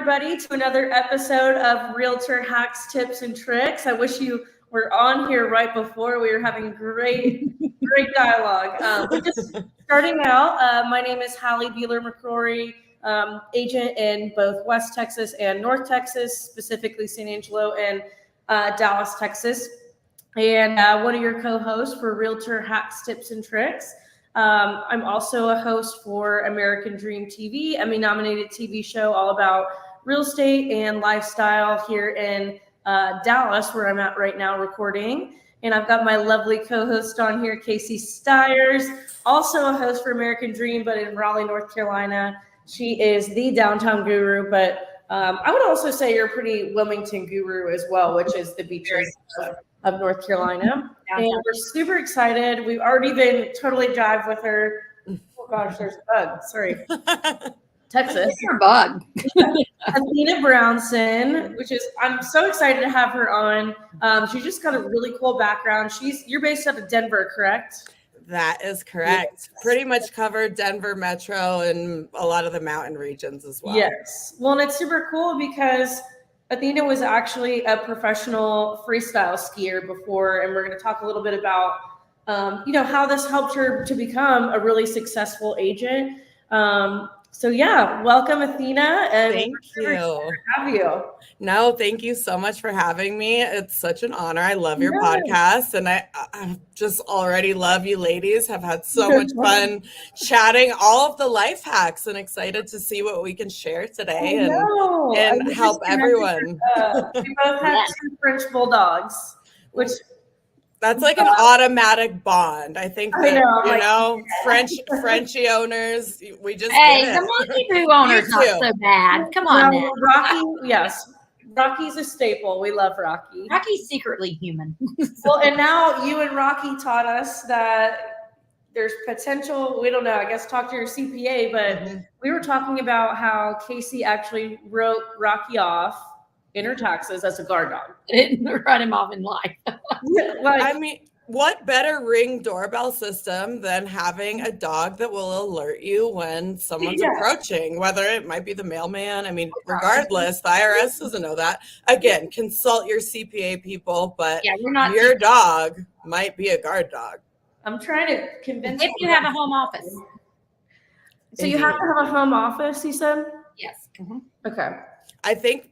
everybody, to another episode of Realtor Hacks, Tips, and Tricks. I wish you were on here right before. We were having great dialogue. But just starting out, my name is Hallie Beeler-McCrory, agent in both West Texas and North Texas, specifically San Angelo and Dallas, Texas. And one of your co-hosts for Realtor Hacks, Tips, and Tricks. I'm also a host for American Dream TV, Emmy-nominated TV show all about real estate and lifestyle here in Dallas, where I'm at right now recording. And I've got my lovely co-host on here, Casey Stiers, also a host for American Dream, but in Raleigh, North Carolina. She is the downtown guru, but I would also say you're a pretty Wilmington guru as well, which is the beaches of North Carolina. And we're super excited. We've already been totally jive with her. Oh gosh, there's a bug. Sorry. Texas. Your bug. Athena Brownson, I'm so excited to have her on. She's just got a really cool background. You're based out of Denver, correct? That is correct. Yes. Pretty much covered Denver Metro and a lot of the mountain regions as well. Yes. Well, and it's super cool because Athena was actually a professional freestyle skier before, and we're going to talk a little bit about, how this helped her to become a really successful agent. So yeah, welcome Athena, and thank you. To have you. No, thank you so much for having me. It's such an honor. I love your podcast, and I just already love you ladies. Have had so much fun chatting all of the life hacks, and excited to see what we can share today and help everyone. We both have two French bulldogs, which. That's like an automatic bond. I think that, Frenchie owners, we just the monkey boo owner's not so bad. Come on, now. Rocky, yes. Rocky's a staple. We love Rocky. Rocky's secretly human. Well, and now you and Rocky taught us that there's potential. We don't know. I guess talk to your CPA, but we were talking about how Casey actually wrote Rocky off in her taxes as a guard dog. It didn't run him off in life. What better Ring doorbell system than having a dog that will alert you when someone's approaching, whether it might be the mailman. Regardless, the IRS doesn't know that. Again, consult your CPA people, but your dog might be a guard dog. I'm trying to convince if you have a home office. So you have to have a home office, you said? Yes. Okay. I think,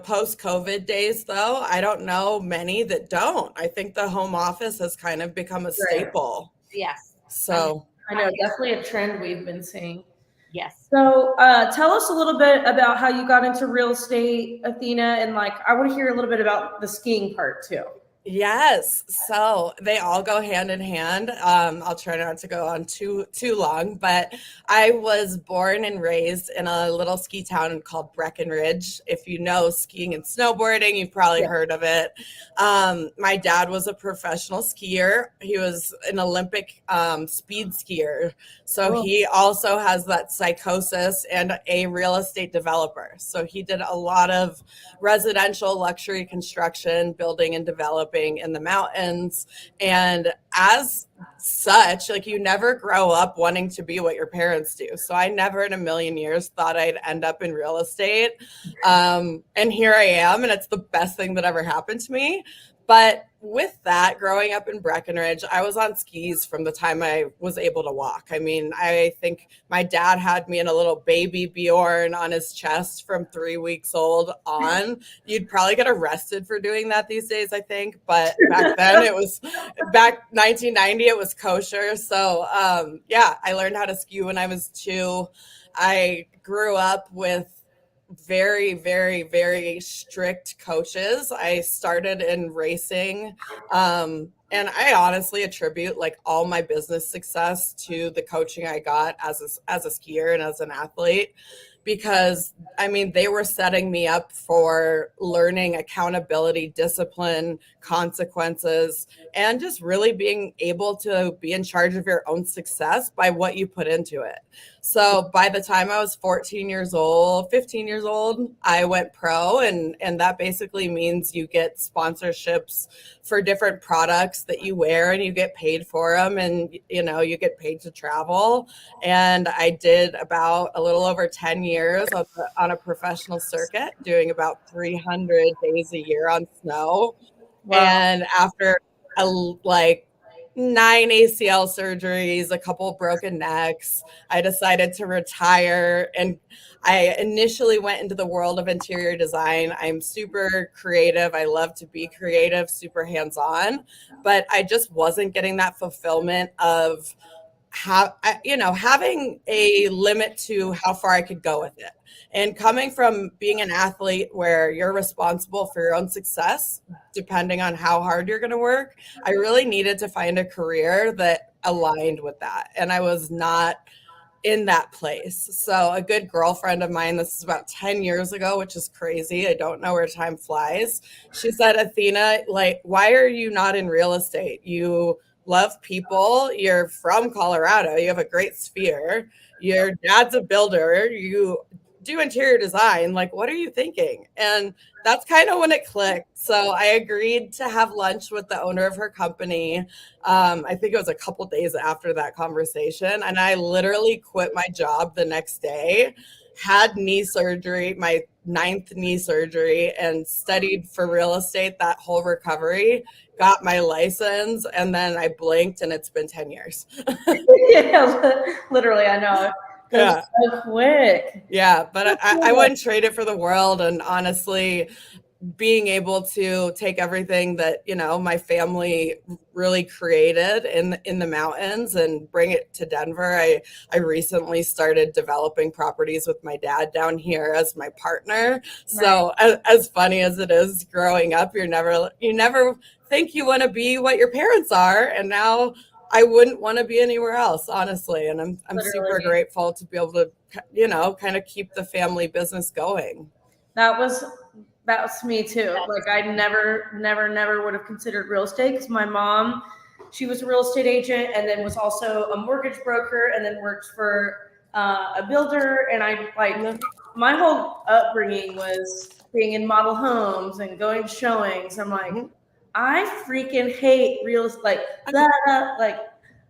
post-COVID days, though, I don't know many that don't. I think the home office has kind of become a staple. Yes. So I know, definitely a trend we've been seeing. Yes. So tell us a little bit about how you got into real estate, Athena, and I want to hear a little bit about the skiing part too. Yes. So they all go hand in hand. I'll try not to go on too long, but I was born and raised in a little ski town called Breckenridge. If you know skiing and snowboarding, you've probably heard of it. My dad was a professional skier. He was an Olympic speed skier. So he also has that psychosis and a real estate developer. So he did a lot of residential luxury construction, building and developing in the mountains. And as such, you never grow up wanting to be what your parents do. So I never in a million years thought I'd end up in real estate. And here I am, and it's the best thing that ever happened to me. But with that, growing up in Breckenridge, I was on skis from the time I was able to walk. I think my dad had me in a little baby Bjorn on his chest from 3 weeks old on. You'd probably get arrested for doing that these days, I think. But back then, back 1990, it was kosher. So, I learned how to ski when I was 2. I grew up with very, very, very strict coaches. I started in racing, and I honestly attribute all my business success to the coaching I got as a skier and as an athlete, because they were setting me up for learning accountability, discipline, consequences, and just really being able to be in charge of your own success by what you put into it. So by the time I was 15 years old, I went pro, and that basically means you get sponsorships for different products that you wear, and you get paid for them, and you get paid to travel. And I did about a little over 10 years on a professional circuit, doing about 300 days a year on snow. Wow. And after like 9 ACL surgeries, a couple broken necks, I decided to retire. And I initially went into the world of interior design. I'm super creative. I love to be creative, super hands-on, but I just wasn't getting that fulfillment of having a limit to how far I could go with it. And coming from being an athlete where you're responsible for your own success, depending on how hard you're going to work, I really needed to find a career that aligned with that. And I was not in that place. So a good girlfriend of mine, this is about 10 years ago, which is crazy. I don't know where time flies. She said, Athena, like, why are you not in real estate? You love people. You're from Colorado. You have a great sphere. Your dad's a builder. You do interior design. Like, what are you thinking? And that's kind of when it clicked. So I agreed to have lunch with the owner of her company. I think it was a couple days after that conversation. And I literally quit my job the next day, had knee surgery, my 9th knee surgery, and studied for real estate that whole recovery, got my license, and then I blinked and it's been 10 years. Yeah, literally, I know. Yeah. So quick. Yeah, but I wouldn't trade it for the world. And honestly, being able to take everything that, my family really created in the mountains and bring it to Denver. I recently started developing properties with my dad down here as my partner. So as funny as it is growing up, you never think you want to be what your parents are. And now I wouldn't want to be anywhere else, honestly. And I'm super grateful to be able to, kind of keep the family business going. That's me too. Like, I never would have considered real estate, because my mom, she was a real estate agent and then was also a mortgage broker and then worked for a builder. And my whole upbringing was being in model homes and going to showings. I'm like, I freaking hate real estate. Like,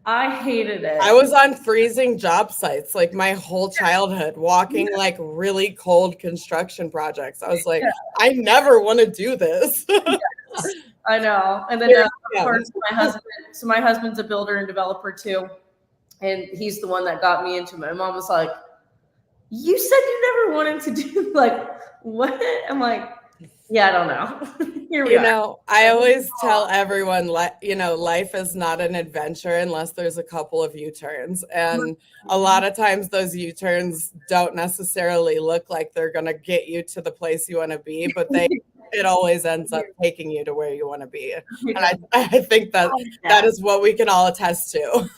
I hated it. I was on freezing job sites like my whole childhood, walking like really cold construction projects. I was like, I never want to do this. Yes, I know. And then of course, my husband's a builder and developer too. And he's the one that got me into it. My mom was like, you said you never wanted to do, like, what? I'm like, yeah, I don't know. Here we are. I always tell everyone, life is not an adventure unless there's a couple of U-turns. And a lot of times those U-turns don't necessarily look like they're going to get you to the place you want to be, but it always ends up taking you to where you want to be. And I think that is what we can all attest to.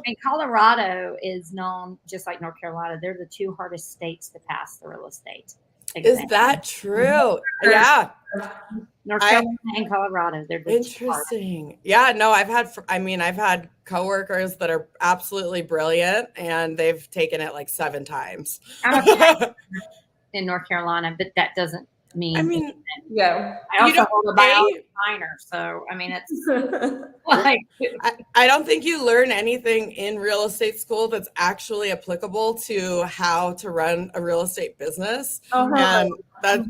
And Colorado is known, just like North Carolina, they're the 2 hardest states to pass the real estate exam. Is that true? Yeah. North Carolina and Colorado, they're interesting. Yeah, no, I've had coworkers that are absolutely brilliant and they've taken it like 7 times. In North Carolina, but that doesn't mean. Yeah. I also hold a biology minor, so it's like I don't think you learn anything in real estate school that's actually applicable to how to run a real estate business. And that,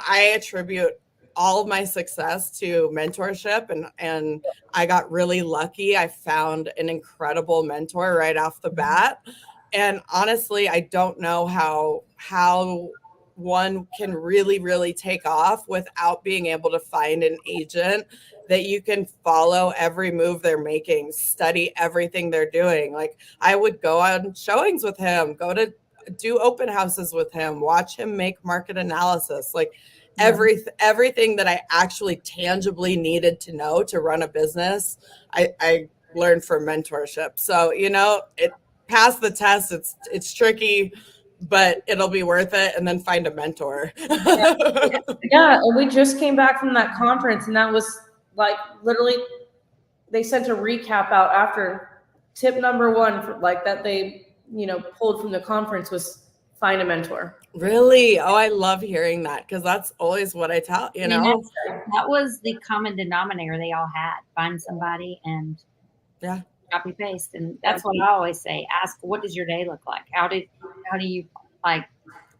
I attribute all of my success to mentorship, and I got really lucky. I found an incredible mentor right off the bat. And honestly, I don't know how one can really, really take off without being able to find an agent that you can follow every move they're making, study everything they're doing. Like, I would go on showings with him, go to do open houses with him, watch him make market analysis, like everything that I actually tangibly needed to know to run a business, I learned from mentorship. So, it passed the test. It's tricky, but it'll be worth it. And then find a mentor. Yeah. And we just came back from that conference, and that was like, literally, they sent a recap out after tip number 1 for like that. They pulled from the conference was find a mentor. Really? Oh, I love hearing that, because that's always what I tell, I mean, that was the common denominator they all had. Find somebody and copy paste. And that's what I always say. Ask, what does your day look like? How do you like?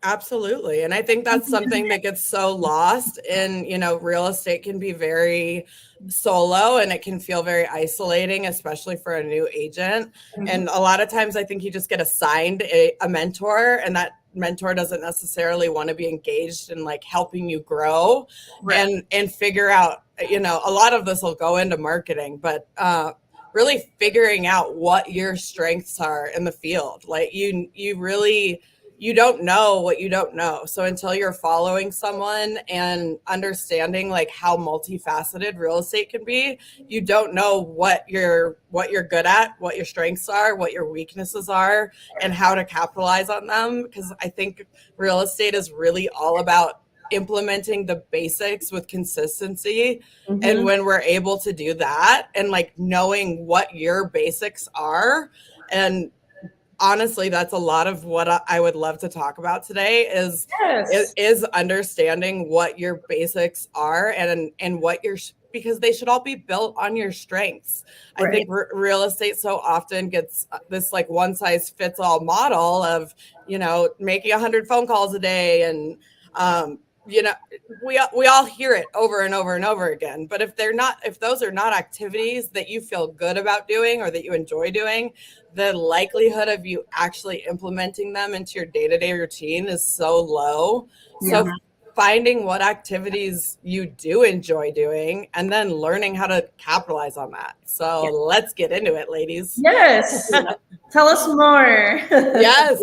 Absolutely. And I think that's something that gets so lost in, real estate can be very solo, and it can feel very isolating, especially for a new agent. Mm-hmm. And a lot of times I think you just get assigned a mentor, and that mentor doesn't necessarily want to be engaged in like helping you grow. Right. and figure out, a lot of this will go into marketing, but really figuring out what your strengths are in the field. Like you don't know what you don't know. So until you're following someone and understanding like how multifaceted real estate can be, you don't know what you're good at, what your strengths are, what your weaknesses are, and how to capitalize on them. Because I think real estate is really all about implementing the basics with consistency. Mm-hmm. And when we're able to do that and like knowing what your basics are, and honestly, that's a lot of what I would love to talk about today is understanding what your basics are and what because they should all be built on your strengths. Right. I think real estate so often gets this like one size fits all model of, making 100 phone calls a day. And, we all hear it over and over and over again. But if those are not activities that you feel good about doing or that you enjoy doing, the likelihood of you actually implementing them into your day-to-day routine is so low. Yeah. So finding what activities you do enjoy doing and then learning how to capitalize on that. So let's get into it, ladies. Yes. Tell us more. Yes.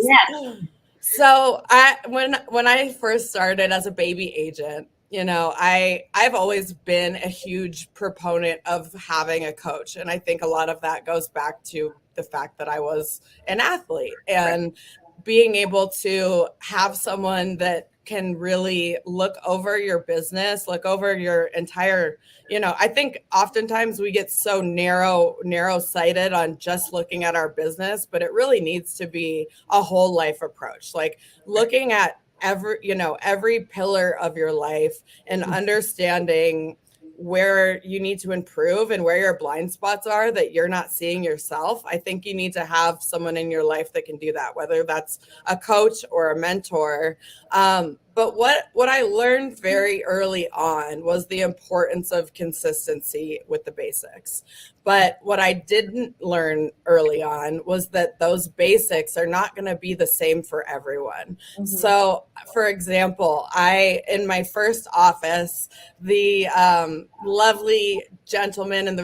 So when I first started as a baby agent, I've always been a huge proponent of having a coach. And I think a lot of that goes back to the fact that I was an athlete and being able to have someone that can really look over your business, look over your entire, I think oftentimes we get so narrow-sighted on just looking at our business, but it really needs to be a whole life approach, like looking at every pillar of your life and understanding where you need to improve and where your blind spots are that you're not seeing yourself. I think you need to have someone in your life that can do that, whether that's a coach or a mentor. But what I learned very early on was the importance of consistency with the basics. But what I didn't learn early on was that those basics are not going to be the same for everyone. Mm-hmm. So, for example, in my first office, the lovely gentleman in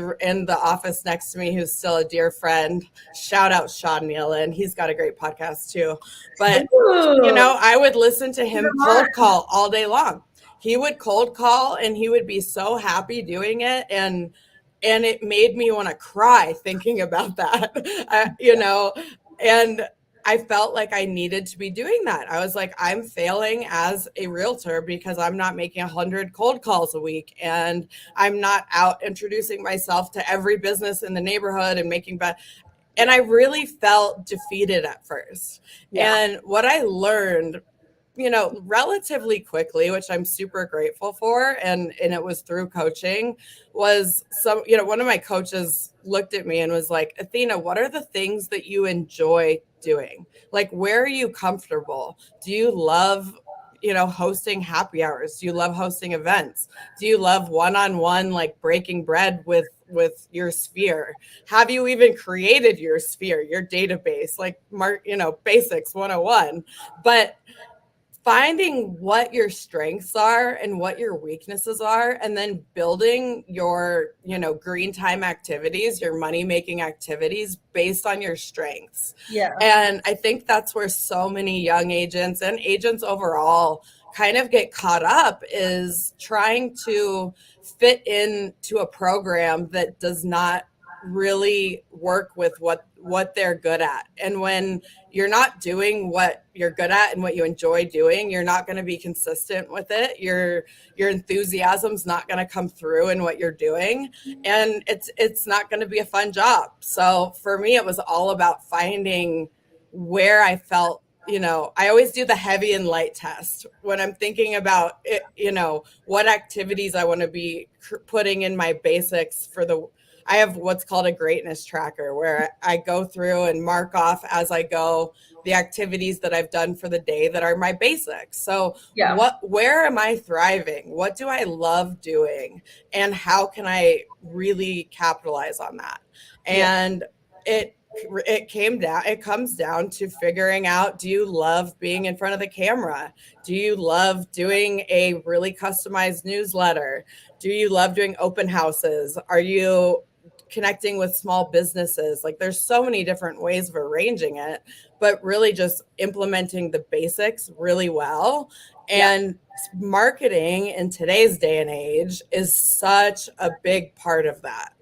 the office next to me, who's still a dear friend, shout out Sean Nealon. He's got a great podcast too. But, I would listen to him cold call all day long. He would cold call and he would be so happy doing it. And it made me want to cry thinking about that, and I felt like I needed to be doing that. I was like, I'm failing as a realtor because I'm not making 100 cold calls a week, and I'm not out introducing myself to every business in the neighborhood and making and I really felt defeated at first. Yeah. And what I learned, relatively quickly, which I'm super grateful for, and it was through coaching, was one of my coaches looked at me and was like, Athena, what are the things that you enjoy doing? Like, where are you comfortable? Do you love, hosting happy hours? Do you love hosting events? Do you love one-on-one, like breaking bread with your sphere? Have you even created your sphere, your database, like basics 101? But finding what your strengths are and what your weaknesses are, and then building your, green time activities, your money-making activities based on your strengths. Yeah. And I think that's where so many young agents and agents overall kind of get caught up, is trying to fit into a program that does not really work with what they're good at. And when you're not doing what you're good at and what you enjoy doing, you're not going to be consistent with it. Your enthusiasm's not going to come through in what you're doing, and it's not going to be a fun job. So for me, it was all about finding where I felt, I always do the heavy and light test when I'm thinking about it, what activities I want to be putting in my basics I have what's called a greatness tracker where I go through and mark off as I go the activities that I've done for the day that are my basics. So where am I thriving? What do I love doing? And how can I really capitalize on that? And it comes down to figuring out, do you love being in front of the camera? Do you love doing a really customized newsletter? Do you love doing open houses? Are you connecting with small businesses? Like, there's so many different ways of arranging it, but really just implementing the basics really well. And marketing in today's day and age is such a big part of that.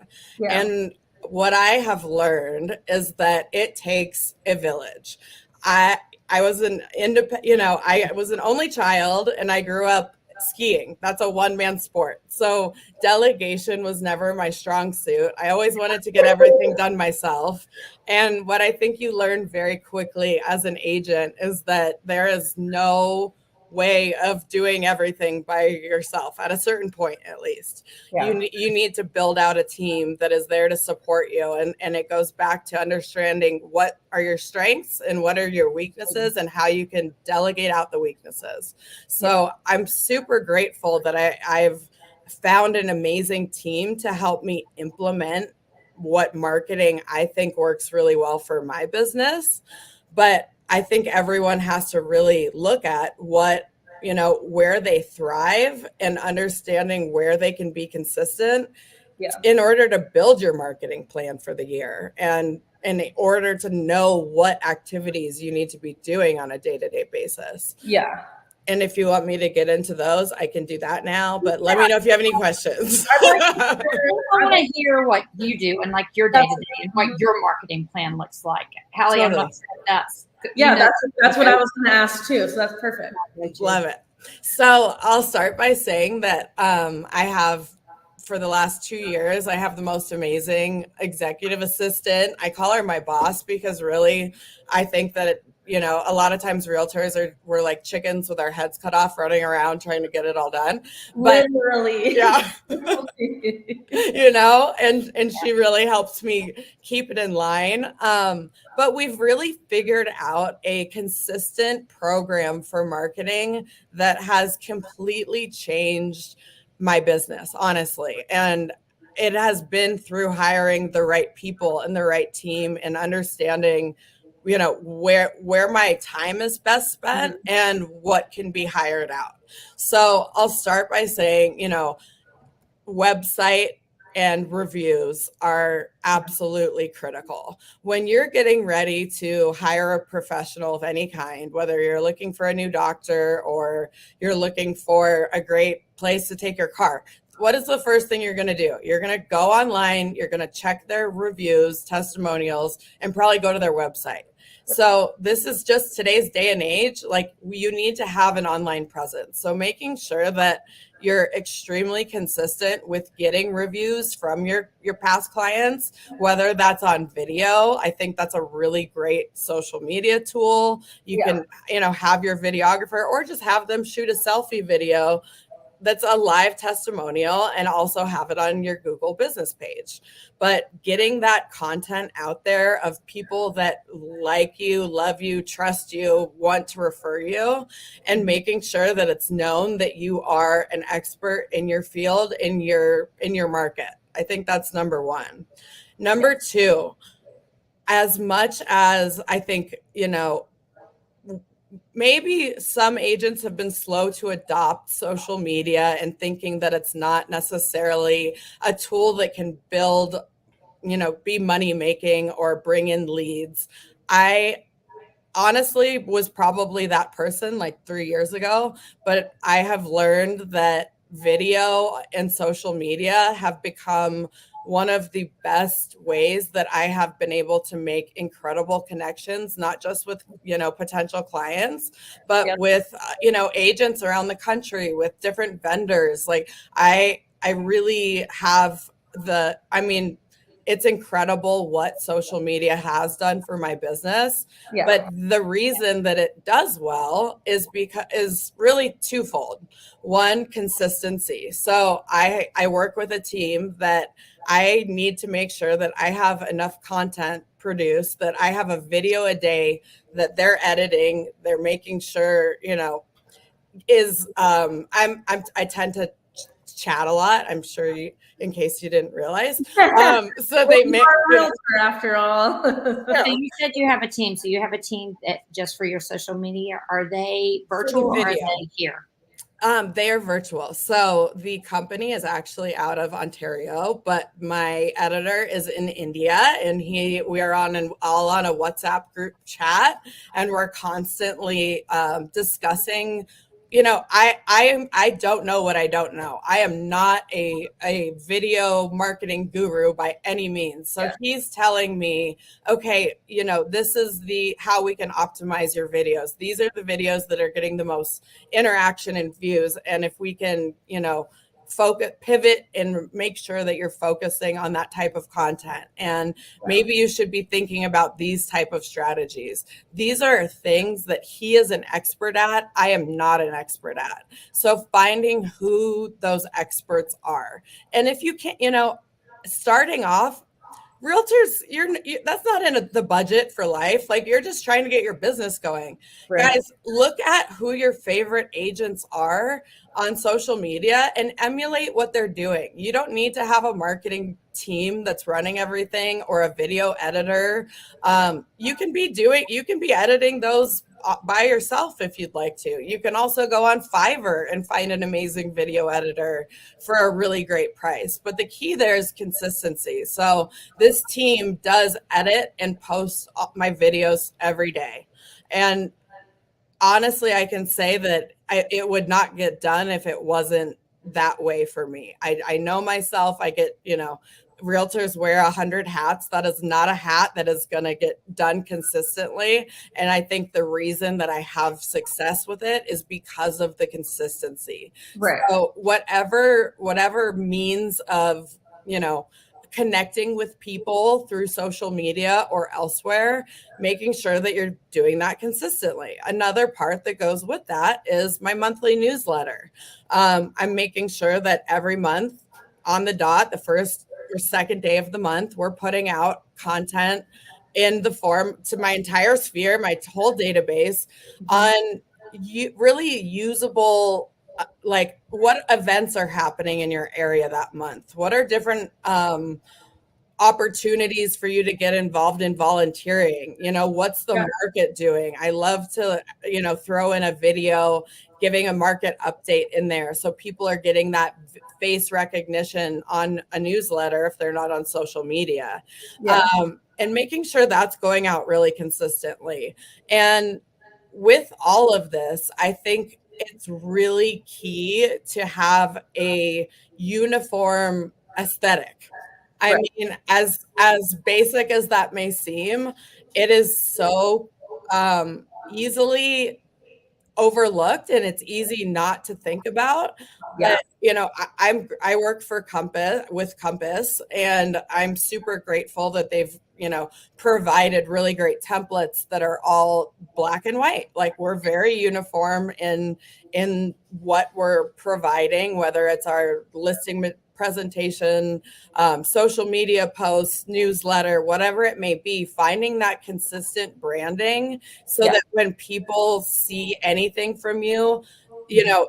And what I have learned is that it takes a village. I was I was an only child, and I grew up skiing. That's a one-man sport. So delegation was never my strong suit. I always wanted to get everything done myself. And what I think you learn very quickly as an agent is that there is no way of doing everything by yourself at a certain point, at least. You need to build out a team that is there to support you. And it goes back to understanding what are your strengths and what are your weaknesses and how you can delegate out the weaknesses. So I'm super grateful that I've found an amazing team to help me implement what marketing I think works really well for my business. But I think everyone has to really look at where they thrive and understanding where they can be consistent in order to build your marketing plan for the year and in order to know what activities you need to be doing on a day-to-day basis. And if you want me to get into those, I can do that now, but let me know if you have any questions. I want to hear what you do and like your day-to-day and what your marketing plan looks like. Hallie, I'm not saying that's that's what I was going to ask too. So that's perfect. Love it. So I'll start by saying that I have, for the last 2 years, I have the most amazing executive assistant. I call her my boss because really, I think that a lot of times realtors we're like chickens with our heads cut off, running around trying to get it all done. But literally, and she really helps me keep it in line. But we've really figured out a consistent program for marketing that has completely changed my business, honestly. And it has been through hiring the right people and the right team and understanding where my time is best spent and what can be hired out. So I'll start by saying, website and reviews are absolutely critical. When you're getting ready to hire a professional of any kind, whether you're looking for a new doctor or you're looking for a great place to take your car, what is the first thing you're going to do? You're going to go online, you're going to check their reviews, testimonials, and probably go to their website. So this is just today's day and age. Like, you need to have an online presence. So making sure that you're extremely consistent with getting reviews from your past clients, whether that's on video. I think that's a really great social media tool. You can, have your videographer or just have them shoot a selfie video that's a live testimonial and also have it on your Google business page. But getting that content out there of people that like you, love you, trust you, want to refer you, and making sure that it's known that you are an expert in your field, in your market. I think that's number one. Number two, as much as I think, maybe some agents have been slow to adopt social media and thinking that it's not necessarily a tool that can build, be money making or bring in leads. I honestly was probably that person like 3 years ago, but I have learned that video and social media have become one of the best ways that I have been able to make incredible connections, not just with, potential clients, but with, agents around the country, with different vendors. Like I really have it's incredible what social media has done for my business. Yeah. But the reason that it does well is really twofold. One, consistency. So I work with a team that I need to make sure that I have enough content produced, that I have a video a day that they're editing, they're making sure, is I tend to chat a lot. I'm sure you, in case you didn't realize. So they make a realtor after all. So you said you have a team. So you have a team that just for your social media. Are they virtual or are they here? They are virtual. So the company is actually out of Ontario, but my editor is in India, and we are all on a WhatsApp group chat, and we're constantly discussing. I don't know what I don't know. I am not a video marketing guru by any means. So he's telling me, okay, this is how we can optimize your videos. These are the videos that are getting the most interaction and views. And if we can, pivot and make sure that you're focusing on that type of content, and maybe you should be thinking about these type of strategies. These are things that he is an expert at. I am not an expert at. So finding who those experts are, and if you can't, starting off, realtors, that's not in the budget for life. Like, you're just trying to get your business going. Right. Guys, look at who your favorite agents are on social media and emulate what they're doing. You don't need to have a marketing team that's running everything or a video editor. You can be editing those by yourself if you'd like to. You can also go on Fiverr and find an amazing video editor for a really great price. But the key there is consistency. So this team does edit and post my videos every day. And honestly, I can say that it would not get done if it wasn't that way for me. I know myself. I get, realtors wear 100 hats. That is not a hat that is going to get done consistently. And I think the reason that I have success with it is because of the consistency. Right. So whatever means of, connecting with people through social media or elsewhere, making sure that you're doing that consistently. Another part that goes with that is my monthly newsletter. I'm making sure that every month on the dot, the first or second day of the month, we're putting out content in the form to my entire sphere, my whole database, on really usable, like, what events are happening in your area that month? What are different opportunities for you to get involved in volunteering? What's the market doing? I love to, throw in a video giving a market update in there, so people are getting that face recognition on a newsletter if they're not on social media. And making sure that's going out really consistently. And with all of this, I think it's really key to have a uniform aesthetic. I mean, as basic as that may seem, it is so easily overlooked, and it's easy not to think about. But, I work for Compass, and I'm super grateful that they've, provided really great templates that are all black and white. Like, we're very uniform in what we're providing, whether it's our listing presentation, social media posts, newsletter, whatever it may be, finding that consistent branding so that when people see anything from you,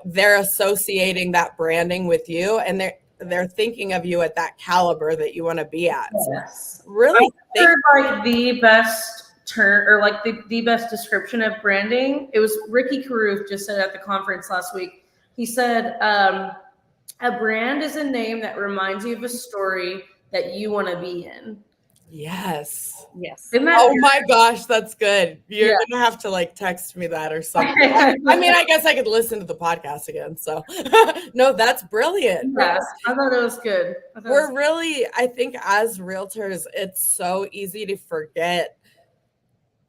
they're associating that branding with you, and they're thinking of you at that caliber that you want to be at. Yes. Really, I heard like the best term, or like the best description of branding. It was Ricky Carruth just said at the conference last week. He said, a brand is a name that reminds you of a story that you want to be in. Yes. Oh my gosh, that's good. You're gonna have to text me that or something. I mean, I guess I could listen to the podcast again. So no, that's brilliant. Yes, I thought it was good. I think as realtors, it's so easy to forget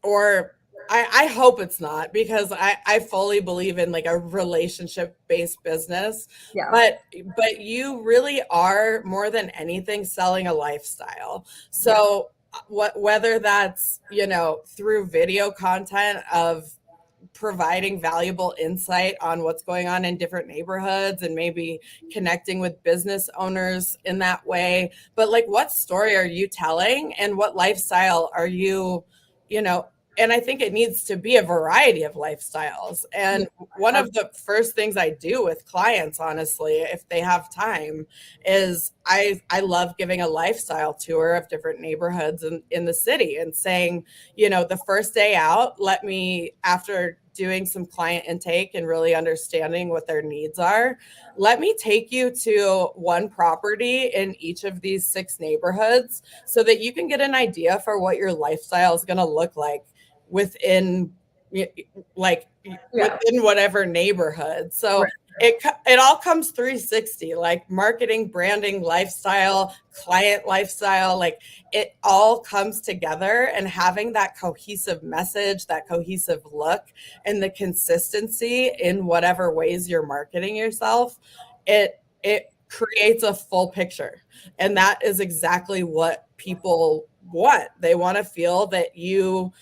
or I hope it's not, because I fully believe in like a relationship based business. Yeah. But you really are more than anything selling a lifestyle. So whether that's, through video content of providing valuable insight on what's going on in different neighborhoods and maybe connecting with business owners in that way. But like, what story are you telling and what lifestyle are you, you know, and I think it needs to be a variety of lifestyles. And one of the first things I do with clients, honestly, if they have time, is I love giving a lifestyle tour of different neighborhoods in the city and saying, the first day out, after doing some client intake and really understanding what their needs are, let me take you to one property in each of these 6 neighborhoods so that you can get an idea for what your lifestyle is going to look like within within whatever neighborhood. So it all comes 360, like marketing, branding, lifestyle, client lifestyle, like it all comes together, and having that cohesive message, that cohesive look, and the consistency in whatever ways you're marketing yourself, it creates a full picture. And that is exactly what people want. They want to feel that you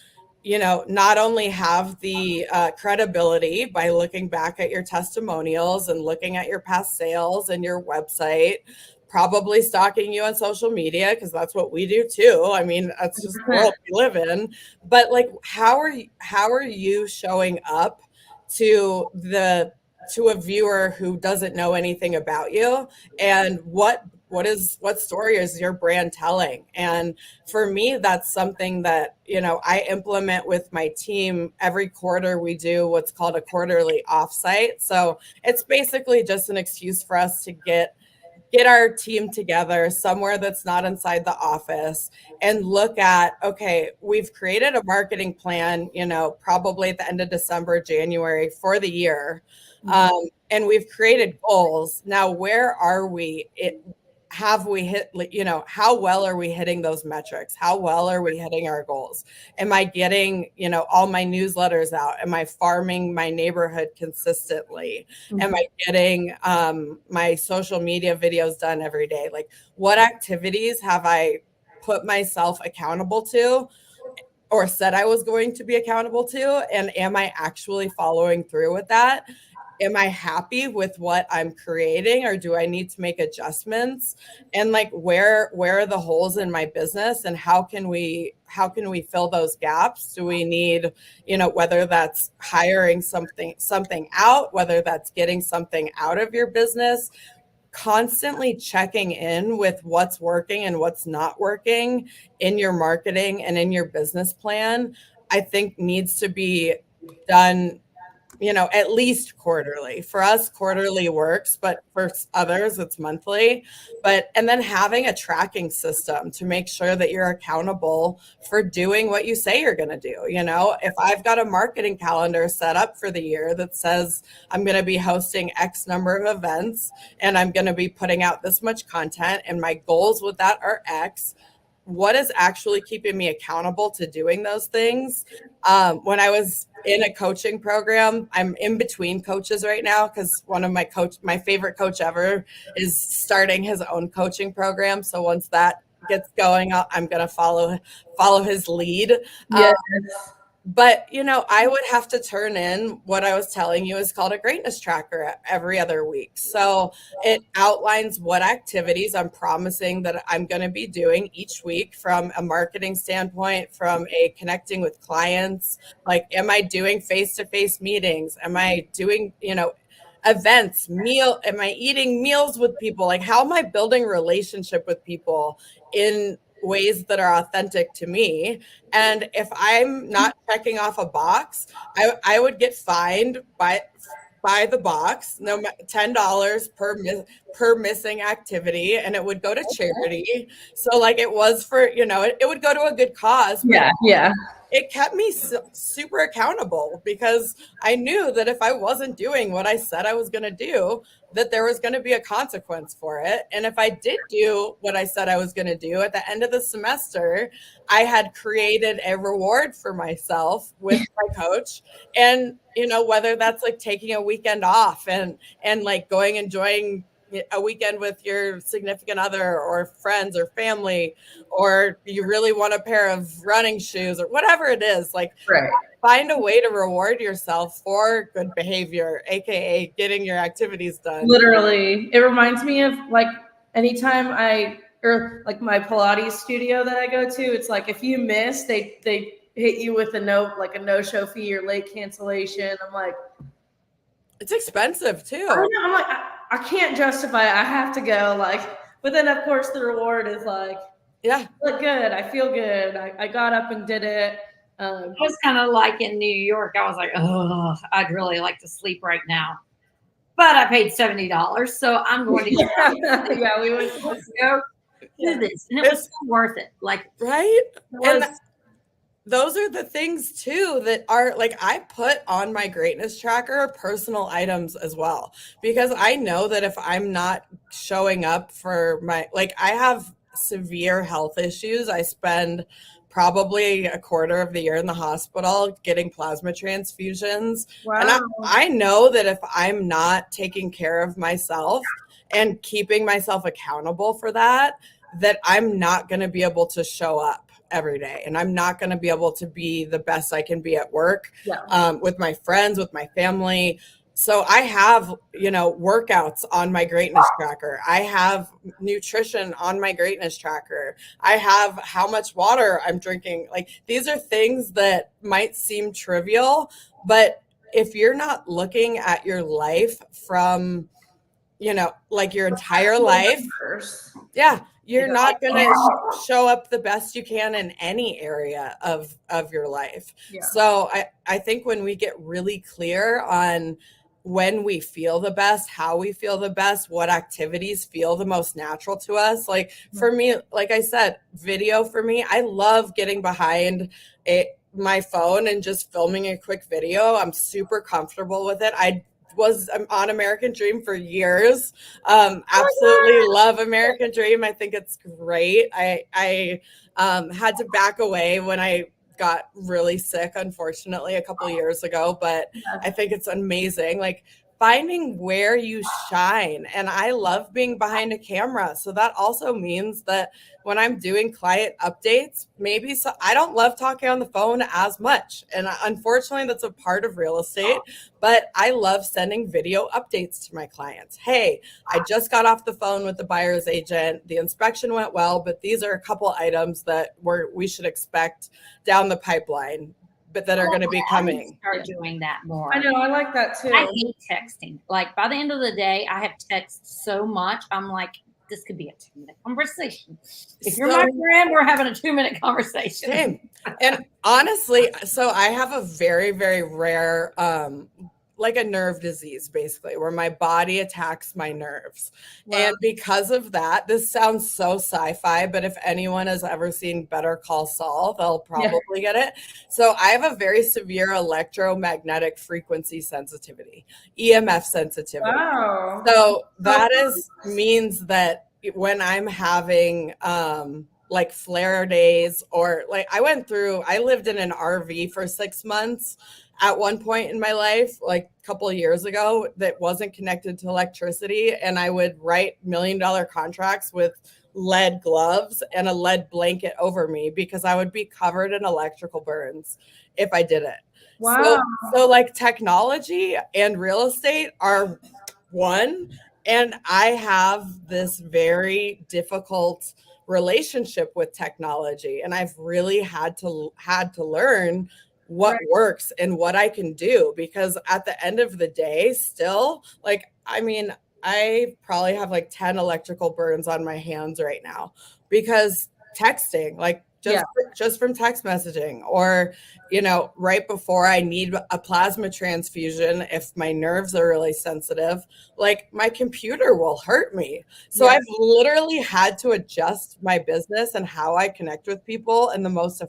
not only have the credibility by looking back at your testimonials and looking at your past sales and your website, probably stalking you on social media, because that's what we do too. I mean, that's just the world we live in. But like, how are you showing up to a viewer who doesn't know anything about you, and what story is your brand telling? And for me, that's something that I implement with my team. Every quarter we do what's called a quarterly offsite. So it's basically just an excuse for us to get our team together somewhere that's not inside the office and look at, okay, we've created a marketing plan, probably at the end of December, January for the year. And we've created goals. Now, where are we? Have we hit, how well are we hitting those metrics? How well are we hitting our goals? Am I getting, all my newsletters out? Am I farming my neighborhood consistently? Am I getting my social media videos done every day? Like, what activities have I put myself accountable to or said I was going to be accountable to? And am I actually following through with that? Am I happy with what I'm creating, or do I need to make adjustments? And like, where are the holes in my business, and how can we fill those gaps? Do we need, whether that's hiring something out, whether that's getting something out of your business, constantly checking in with what's working and what's not working in your marketing and in your business plan, I think needs to be done at least quarterly. For us, quarterly works, but for others, it's monthly. And then having a tracking system to make sure that you're accountable for doing what you say you're going to do. If I've got a marketing calendar set up for the year that says I'm going to be hosting X number of events and I'm going to be putting out this much content, and my goals with that are X, what is actually keeping me accountable to doing those things? When I was in a coaching program, I'm in between coaches right now because one of my favorite coach ever is starting his own coaching program. So once that gets going, I'm going to follow his lead. Yes. But, I would have to turn in what I was telling you is called a greatness tracker every other week. So it outlines what activities I'm promising that I'm going to be doing each week from a marketing standpoint, from a connecting with clients. Like, am I doing face-to-face meetings? Am I doing, events, am I eating meals with people? Like, how am I building relationship with people in ways that are authentic to me? And if I'm not checking off a box, I would get fined by the box, $10 per missing activity, and it would go to charity. So like, it was for, it would go to a good cause. Yeah. It kept me super accountable, because I knew that if I wasn't doing what I said I was going to do, that there was going to be a consequence for it. And if I did do what I said I was going to do at the end of the semester, I had created a reward for myself with my coach. And, you know, whether that's like taking a weekend off and like going enjoying a weekend with your significant other or friends or family, or you really want a pair of running shoes or whatever it is, like find a way to reward yourself for good behavior, aka getting your activities done. Literally, it reminds me of like anytime or like my Pilates studio that I go to, it's like if you miss, they hit you with a no-show fee or late cancellation. I'm like, it's expensive too. I know, I'm like, I can't justify it. I have to go. Like, but then of course the reward is like, yeah, I look good. I feel good. I got up and did it. It was kind of like in New York. I was like, oh, I'd really like to sleep right now, but I paid $70, so I'm going to yeah, we went to go do this, and it was so worth it. Like, right? And those are the things too that are like, I put on my greatness tracker personal items as well, because I know that if I'm not showing up for my, like, I have severe health issues. I spend probably a quarter of the year in the hospital getting plasma transfusions. Wow. And I know that if I'm not taking care of myself and keeping myself accountable for that, that I'm not going to be able to show up every day, and I'm not going to be able to be the best I can be at work, with my friends, with my family. So I have, you know, workouts on my greatness tracker. I have nutrition on my greatness tracker. I have how much water I'm drinking. Like, these are things that might seem trivial, but if you're not looking at your life from, you know, like your entire life, you're not going to show up the best you can in any area of your life. So I think when we get really clear on when we feel the best, how we feel the best, what activities feel the most natural to us. Like for me, like I said, video for me, I love getting behind my phone and just filming a quick video. I'm super comfortable with it. I'm on American Dream for years. Absolutely love American Dream. I think it's great. I had to back away when I got really sick, unfortunately, a couple of years ago, but I think it's amazing. Like, finding where you shine. And I love being behind a camera. So that also means that when I'm doing client updates, I don't love talking on the phone as much. And unfortunately, that's a part of real estate, but I love sending video updates to my clients. Hey, I just got off the phone with the buyer's agent. The inspection went well, but these are a couple items that we should expect down the pipeline, but that are going to be coming. Start doing that more. I know, I like that too. I hate texting. Like, by the end of the day, I have texted so much. I'm like, this could be a 2-minute conversation. If you're my friend, we're having a 2-minute conversation. Same. And honestly, so I have a very, very rare, like a nerve disease, basically, where my body attacks my nerves. Wow. And because of that, this sounds so sci-fi, but if anyone has ever seen Better Call Saul, they'll probably get it. So I have a very severe electromagnetic frequency sensitivity, EMF sensitivity. Wow. So that means that when I'm having like flare days, or like I lived in an RV for 6 months at one point in my life, like a couple of years ago, that wasn't connected to electricity. And I would write $1 million contracts with lead gloves and a lead blanket over me because I would be covered in electrical burns if I did it. Wow. So like technology and real estate are one. And I have this very difficult relationship with technology. And I've really had to learn what works and what I can do, because at the end of the day, still, like, I mean, I probably have like 10 electrical burns on my hands right now because texting, like just from text messaging, or, you know, right before I need a plasma transfusion, if my nerves are really sensitive, like my computer will hurt me. So I've literally had to adjust my business and how I connect with people, and the most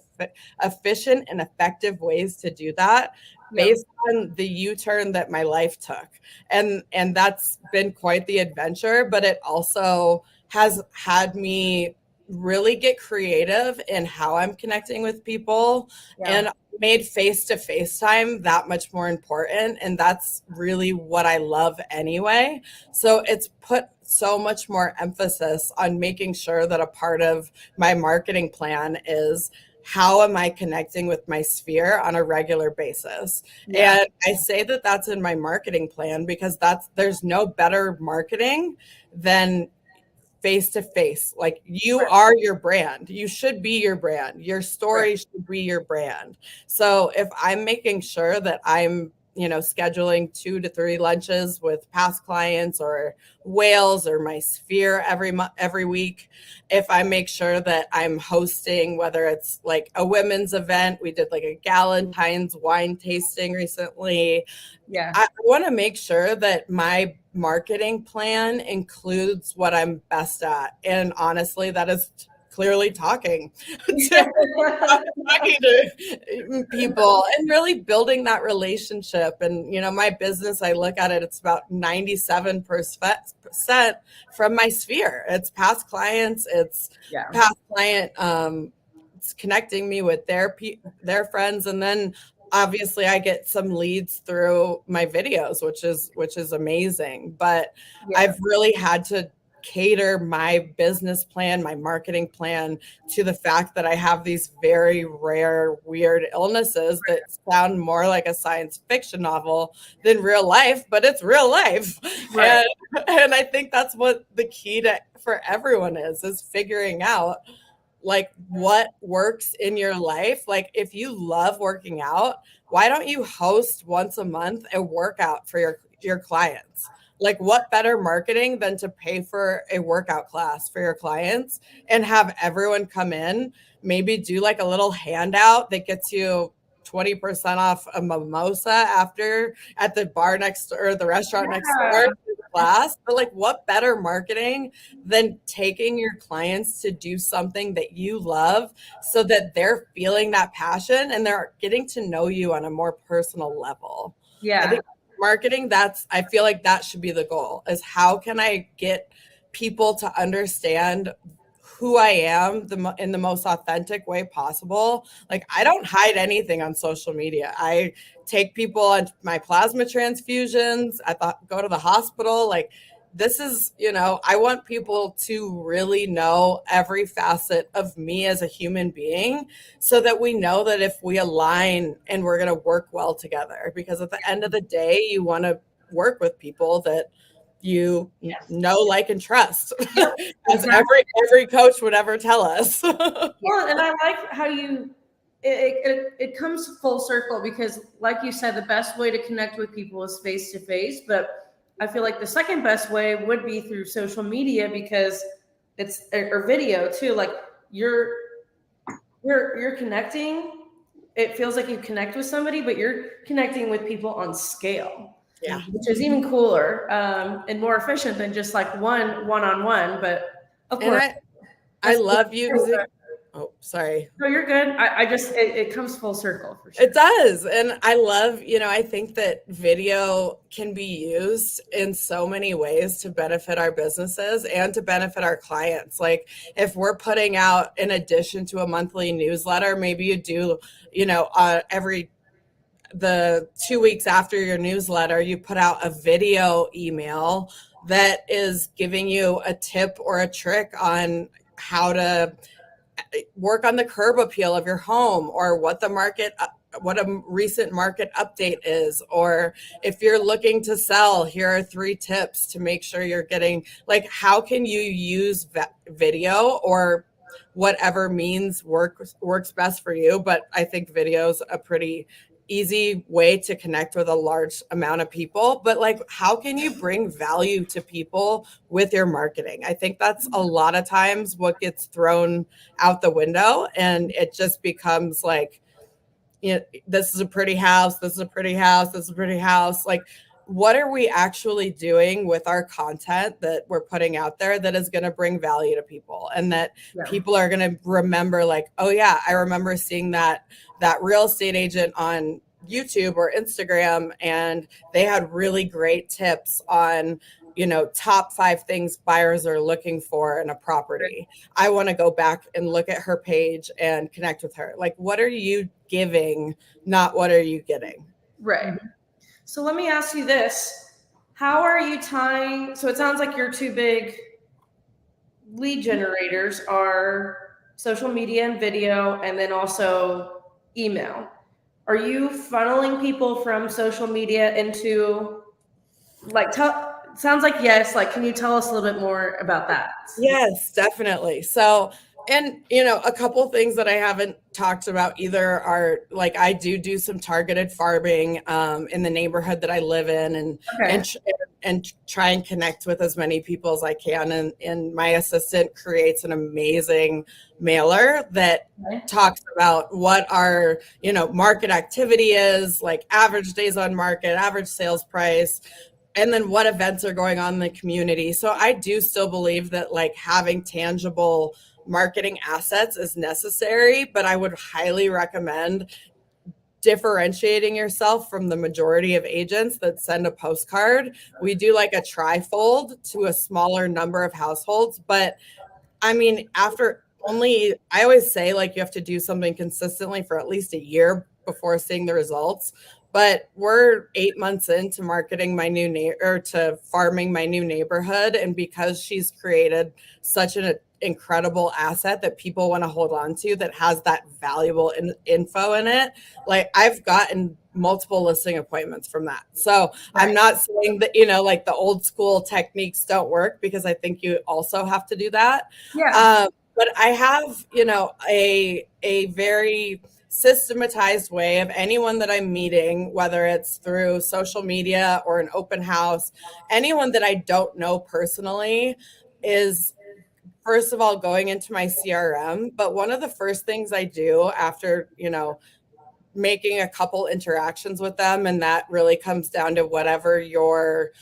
efficient and effective ways to do that based on the U-turn that my life took. And that's been quite the adventure, but it also has had me really get creative in how I'm connecting with people and made face-to-face time that much more important. And that's really what I love anyway. So it's put so much more emphasis on making sure that a part of my marketing plan is how am I connecting with my sphere on a regular basis? Yeah. And I say that that's in my marketing plan because there's no better marketing than face to face. Like you are your brand. You should be your brand. Your story should be your brand. So if I'm making sure that I'm, scheduling 2 to 3 lunches with past clients or whales or my sphere every week, if I make sure that I'm hosting, whether it's like a women's event, we did like a Galentine's wine tasting recently. Yeah. I want to make sure that my marketing plan includes what I'm best at. And honestly, that is clearly talking to people and really building that relationship. And, my business, I look at it, it's about 97% from my sphere. It's past clients. It's past client. It's connecting me with their friends. And then obviously I get some leads through my videos, which is amazing. But I've really had to cater my business plan, my marketing plan to the fact that I have these very rare, weird illnesses that sound more like a science fiction novel than real life, but it's real life. Right. And I think that's what the key for everyone is figuring out like what works in your life. Like if you love working out, why don't you host once a month a workout for your clients? Like what better marketing than to pay for a workout class for your clients and have everyone come in, maybe do like a little handout that gets you 20% off a mimosa after at the bar next or the restaurant next door to the class. But like what better marketing than taking your clients to do something that you love so that they're feeling that passion and they're getting to know you on a more personal level. Yeah. I think marketing, I feel like that should be the goal, is how can I get people to understand who I am in the most authentic way possible. Like I don't hide anything on social media. I take people on my plasma transfusions. Go to the hospital. Like this is, I want people to really know every facet of me as a human being so that we know that if we align and we're going to work well together, because at the end of the day, you want to work with people that you know, like, and trust, as every coach would ever tell us. Well, and I like how it comes full circle because, like you said, the best way to connect with people is face to face. But I feel like the second best way would be through social media because or video too. Like you're connecting. It feels like you connect with somebody, but you're connecting with people on scale. Yeah, which is even cooler and more efficient than just like one-on-one. But of course, I love using. Oh, sorry. No, you're good. I just it comes full circle for sure. It does, and I love. I think that video can be used in so many ways to benefit our businesses and to benefit our clients. Like if we're putting out, in addition to a monthly newsletter, maybe you do, the 2 weeks after your newsletter, you put out a video email that is giving you a tip or a trick on how to work on the curb appeal of your home, or what a recent market update is, or if you're looking to sell, here are 3 tips to make sure you're getting, like, how can you use video or whatever means works best for you. But I think video is a pretty easy way to connect with a large amount of people. But like, how can you bring value to people with your marketing? I think that's a lot of times what gets thrown out the window, and it just becomes like, this is a pretty house, this is a pretty house, this is a pretty house. Like, what are we actually doing with our content that we're putting out there that is going to bring value to people, and that people are going to remember, like, oh yeah, I remember seeing that real estate agent on YouTube or Instagram, and they had really great tips on, top 5 things buyers are looking for in a property. I want to go back and look at her page and connect with her. Like, what are you giving, not what are you getting? Right. So let me ask you this. How are you tying? So it sounds like your two big lead generators are social media and video, and then also email. Are you funneling people from social media into, like, sounds like yes. Like, can you tell us a little bit more about that? Yes, definitely. So, and a couple things that I haven't talked about either are, like, I do some targeted farming in the neighborhood that I live in, and try and connect with as many people as I can. And my assistant creates an amazing mailer that talks about what our market activity is, like average days on market, average sales price, and then what events are going on in the community. So I do still believe that, like, having tangible marketing assets is necessary, but I would highly recommend differentiating yourself from the majority of agents that send a postcard. We do like a trifold to a smaller number of households, but I mean, I always say, like, you have to do something consistently for at least a year before seeing the results. But we're 8 months into marketing my new to farming my new neighborhood. And because she's created such an incredible asset that people want to hold on to, that has that valuable info in it, like, I've gotten multiple listing appointments from that. So I'm not saying that, like, the old school techniques don't work, because I think you also have to do that. Yeah. But I have, a very systematized way of anyone that I'm meeting, whether it's through social media or an open house, anyone that I don't know personally, is first of all going into my CRM. But one of the first things I do after, making a couple interactions with them, and that really comes down to whatever your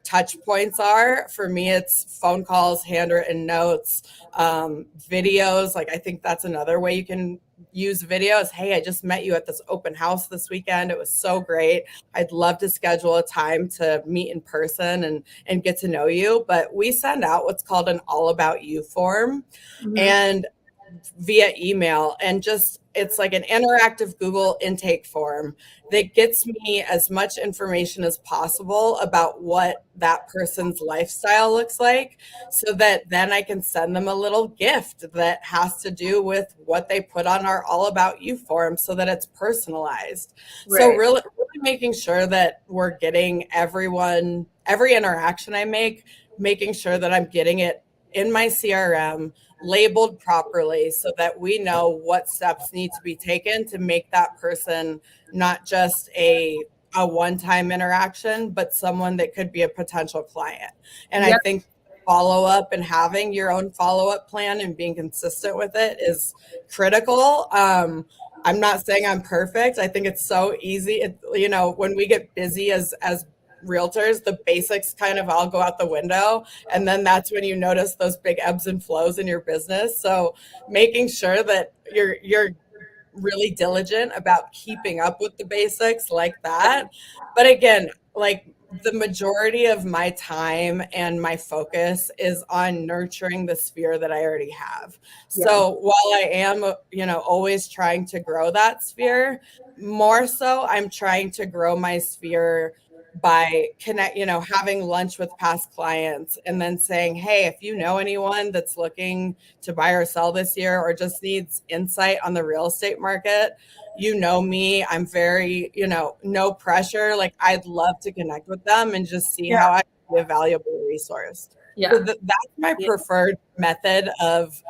touch points are. For me, it's phone calls, handwritten notes, videos. Like, I think that's another way you can use videos. Hey, I just met you at this open house this weekend. It was so great. I'd love to schedule a time to meet in person and get to know you. But we send out what's called an all about you form, and via email, and just, it's like an interactive Google intake form that gets me as much information as possible about what that person's lifestyle looks like, so that then I can send them a little gift that has to do with what they put on our all about you form, so that it's personalized. So really making sure that we're getting every interaction I make, making sure that I'm getting it in my CRM, labeled properly, so that we know what steps need to be taken to make that person not just a one-time interaction, but someone that could be a potential client. And I think follow up and having your own follow-up plan and being consistent with it is critical. I'm not saying I'm perfect. I think it's so easy. When we get busy as realtors, the basics kind of all go out the window, and then that's when you notice those big ebbs and flows in your business. So making sure that you're really diligent about keeping up with the basics like that. But again, like, the majority of my time and my focus is on nurturing the sphere that I already have. So while I am, always trying to grow that sphere, more so I'm trying to grow my sphere by having lunch with past clients, and then saying, hey, if you know anyone that's looking to buy or sell this year, or just needs insight on the real estate market, me, I'm very, no pressure. Like, I'd love to connect with them and just see how I can be a valuable resource. So that's my preferred method of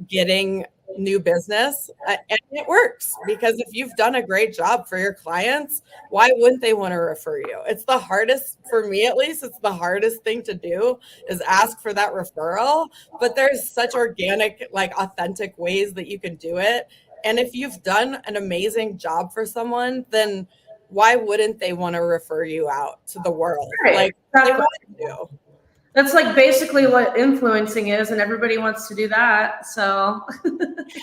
getting new business, and it works, because if you've done a great job for your clients, why wouldn't they want to refer you? It's the hardest, for me at least, it's the hardest thing to do, is ask for that referral. But there's such organic, like, authentic ways that you can do it. And if you've done an amazing job for someone, then why wouldn't they want to refer you out to the world? Like, they want to. That's like basically what influencing is, and everybody wants to do that. So,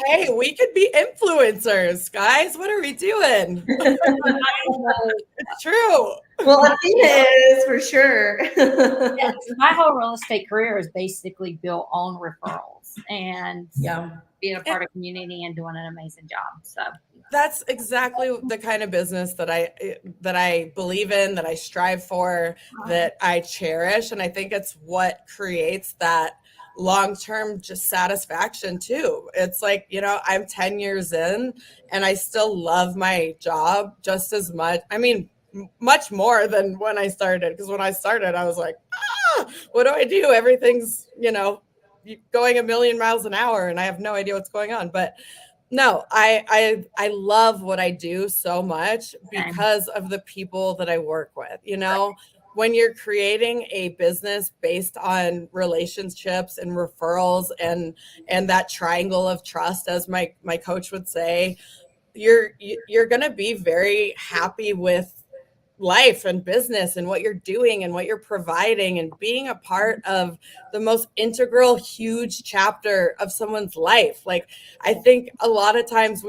hey, we could be influencers, guys. What are we doing? It's true. Well, Athena is for sure. Yeah, my whole real estate career is basically built on referrals and being a part of community and doing an amazing job. So that's exactly the kind of business that I believe in, that I strive for, that I cherish. And I think it's what creates that long-term just satisfaction too. It's like, I'm 10 years in and I still love my job just as much. I mean, much more than when I started, because when I started, I was like, what do I do? Everything's, going a million miles an hour and I have no idea what's going on. But no, I love what I do so much because of the people that I work with. When you're creating a business based on relationships and referrals and that triangle of trust, as my coach would say, you're going to be very happy with life and business and what you're doing and what you're providing and being a part of the most integral, huge chapter of someone's life. Like, I think a lot of times